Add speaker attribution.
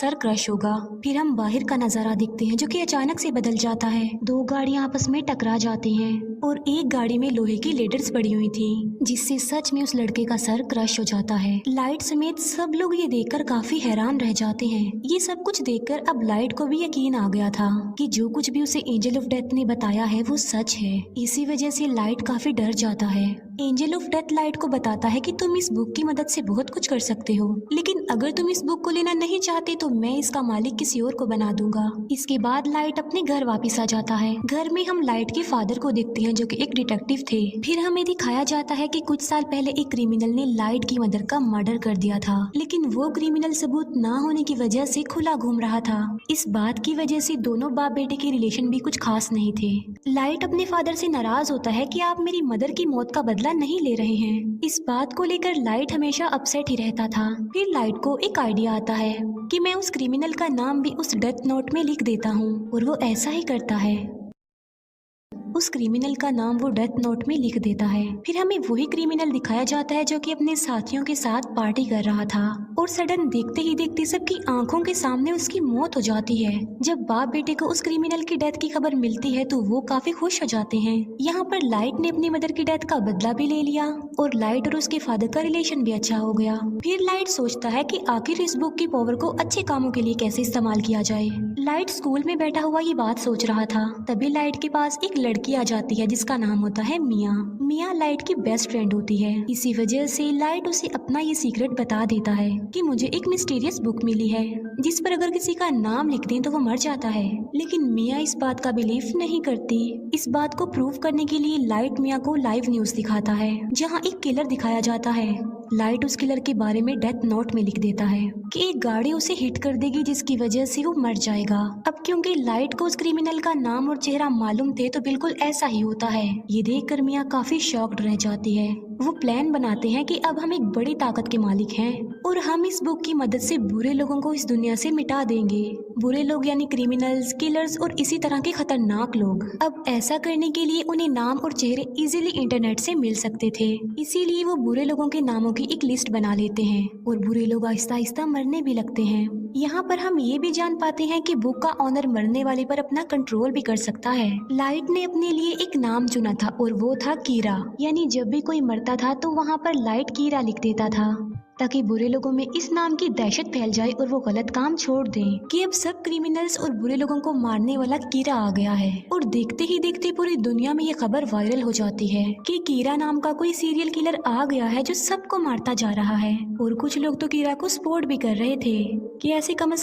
Speaker 1: Sir crush होगा। फिर हम बाहर का नजारा देखते हैं जो कि अचानक से बदल जाता है। दो गाड़ियां आपस में टकरा जाती हैं और एक गाड़ी में लोहे की लेडर्स पड़ी हुई थी, जिससे सच में उस लड़के का सर क्रश हो जाता है। लाइट समेत सब लोग ये देखकर काफी हैरान रह जाते हैं। ये सब कुछ देखकर अब लाइट को भी यकीन आ गया था कि जो कुछ भी उसे एंजल ऑफ डेथ ने बताया है वो सच है। इसी वजह से लाइट काफी डर जाता है। एंजल ऑफ डेथ लाइट को बताता है कि तुम इस बुक की मदद से बहुत कुछ कर सकते हो, लेकिन अगर तुम इस बुक को लेना नहीं चाहते तो मैं इसका मालिक किसी और को बना दूंगा। इसके बाद लाइट अपने घर वापस आ जाता है। घर में हम लाइट के फादर को देखते हैं जो कि एक डिटेक्टिव थे। फिर हमें दिखाया जाता है कि कुछ साल पहले एक क्रिमिनल ने लाइट की मदर का मर्डर कर दिया था, लेकिन वो क्रिमिनल सबूत ना होने की वजह से खुला घूम रहा था। इस बात की वजह से दोनों बाप बेटे के रिलेशन भी कुछ खास नहीं थे। लाइट अपने फादर से नाराज होता है कि आप मेरी मदर की मौत का बदला नहीं ले रहे हैं। इस बात को लेकर लाइट हमेशा अपसेट ही रहता था। फिर लाइट को एक आइडिया आता है कि मैं उस क्रिमिनल का नाम भी उस डेथ नोट में लिख देता हूँ, और वो ऐसा ही करता है। उस क्रिमिनल का नाम वो डेथ नोट में लिख देता है। फिर हमें वही क्रिमिनल दिखाया जाता है जो कि अपने साथियों के साथ पार्टी कर रहा था, और सडन देखते ही देखते सबकी आंखों के सामने उसकी मौत हो जाती है। जब बाप बेटे को उस क्रिमिनल की डेथ की खबर मिलती है तो वो काफी खुश हो जाते हैं। यहाँ पर लाइट ने अपनी मदर की डेथ का बदला भी ले लिया, और लाइट और उसके फादर का रिलेशन भी अच्छा हो गया। फिर लाइट सोचता है कि आखिर इस बुक की पावर को अच्छे कामों के लिए कैसे इस्तेमाल किया जाए। लाइट स्कूल में बैठा हुआ ये बात सोच रहा था, तभी लाइट के पास एक लड़की आ जाती है जिसका नाम होता है मिया। मिया लाइट की बेस्ट फ्रेंड होती है। इसी वजह से लाइट उसे अपना ये सीक्रेट बता देता है कि मुझे एक मिस्टीरियस बुक मिली है जिस पर अगर किसी का नाम लिख दें तो वो मर जाता है। लेकिन मिया इस बात का बिलीव नहीं करती। इस बात को प्रूव करने के लिए लाइट मिया को लाइव न्यूज दिखाता है जहाँ एक किलर दिखाया जाता है। लाइट उस किलर के बारे में डेथ नोट में लिख देता है कि एक गाड़ी उसे हिट कर देगी जिसकी वजह से वो मर जाएगा। अब क्योंकि लाइट को उस क्रिमिनल का नाम और चेहरा मालूम थे तो बिल्कुल ऐसा ही होता है। ये देखकर मिया काफी शॉक्ड रह जाती है। वो प्लान बनाते हैं कि अब हम एक बड़ी ताकत के मालिक हैं और हम इस बुक की मदद से बुरे लोगों को इस दुनिया से मिटा देंगे। बुरे लोग यानी क्रिमिनल्स, किलर्स और इसी तरह के खतरनाक लोग। अब ऐसा करने के लिए उन्हें नाम और चेहरे इजीली इंटरनेट से मिल सकते थे, इसीलिए वो बुरे लोगों के नामों की एक लिस्ट बना लेते हैं और बुरे लोग आहिस्ता आहिस्ता मरने भी लगते हैं। यहाँ पर हम ये भी जान पाते हैं कि बुक का ऑनर मरने वाले पर अपना कंट्रोल भी कर सकता है। लाइट ने अपने लिए एक नाम चुना था और वो था कीरा, यानी जब भी कोई मरता था तो वहाँ पर लाइट कीरा लिख देता था ताकि बुरे लोगों में इस नाम की दहशत फैल जाए और वो गलत काम छोड़ दें कि अब सब क्रिमिनल्स और बुरे लोगों को मारने वाला कीरा आ गया है। और देखते ही देखते पूरी दुनिया में ये खबर वायरल हो जाती है कि कीरा नाम का कोई सीरियल किलर आ गया है जो सबको मारता जा रहा है। और कुछ लोग तो कीरा को सपोर्ट भी कर रहे थे कि ऐसे कम से